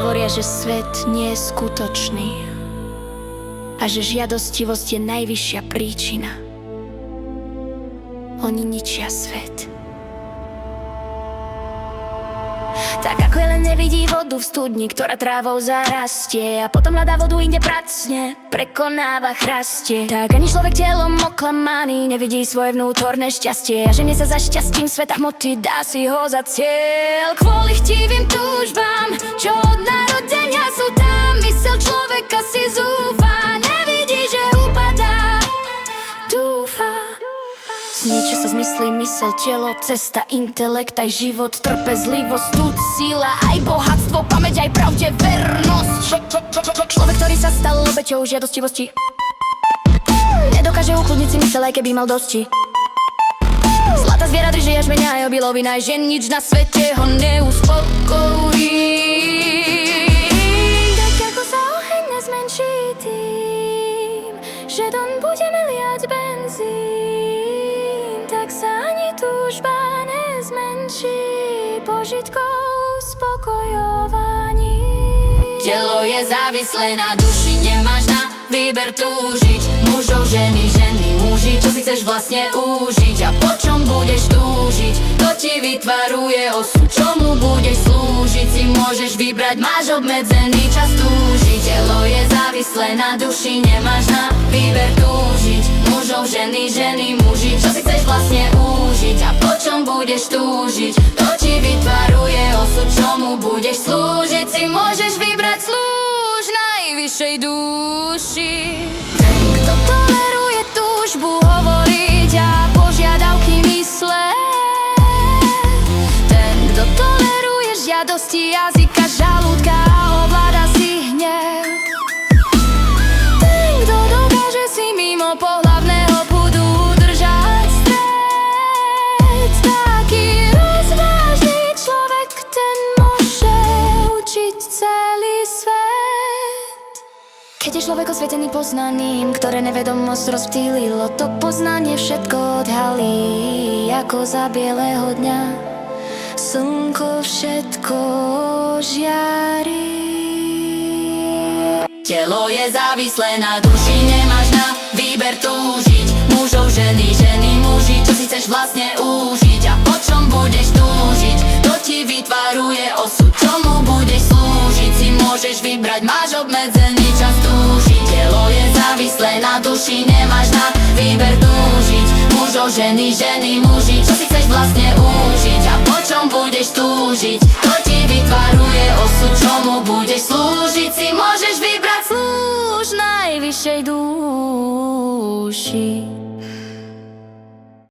hovoria, že svet nie je skutočný a že žiadostivosť je najvyššia príčina. Oni ničia svet. Tak ako len nevidí vodu v studni, ktorá trávou zarastie a potom hľadá vodu inde pracne, prekonáva chrastie. Tak ani človek telom oklamaný nevidí svoje vnútorné šťastie a ženie sa za šťastím sveta hmoty, dá si ho za cieľ. Kvôli chtivým túžbám, čo od narodenia sú tam, mysel človeka si zúfa, nevidí, že upadá, dúfa. Niečo sa zmyslí, mysel, telo, cesta, intelekt, aj život, trpezlivosť, túd, síla, aj bohatstvo, pamäť, aj pravde, vernosť. Človek, ktorý sa stal obeťou žiadostivosti, nedokáže ukludniť si mysel, aj keby mal dosti. Zlatá zviera drží až menia aj obilovina, aj že nič na svete ho neuspokojí. Tak ako sa oheň nezmenší tým, že doň budeme liať benzín, tak sa ani túžba nezmenší požitkou spokojovaní. Telo je závislé na duši, nemáš na výber túžiť. Mužov, ženy, muži, čo si chceš vlastne užiť a po čom budeš túžiť, to ti vytvaruje osud, čomu budeš slúžiť. Si môžeš vybrať, máš obmedzený čas túžiť. Telo je závislé na duši, nemáš na výber túžiť. Mužov, ženy, muži, čo si chceš vlastne užiť a po čom budeš túžiť, to ti vytvaruje osud, čomu budeš slúžiť. Si môžeš vybrať, slúž najvyššej duši. Ten, kto toleruje túžbu hovoriť a požiadavky mysle, ten, kto toleruje žiadosti jazyka, žalúdka a ovláda si hnev, ten, kto dokáže si mimo pohlavného púdu udržať stred. Taký rozvážny človek, ten môže učiť celý svet. Keď je človek osvietený poznaním, ktoré nevedomosť rozptýlilo, to poznanie všetko odhalí, ako za bieleho dňa slnko všetko žiari. Telo je závislé na duši, nemáš na výber túžiť. Mužov, ženy, muži, čo si chceš vlastne užiť a po čom budeš túžiť, to ti vytvaruje osud, čomu budeš slúžiť. Si môžeš vybrať, máš obmedzený čas túžiť. Telo je závislé na duši, nemáš na výber túžiť. Mužov, ženy, muži, čo si chceš vlastne užiť a po čom budeš túžiť, to ti vytvaruje osud, čomu budeš slúžiť. Si môžeš vybrať, slúž najvyššej duši.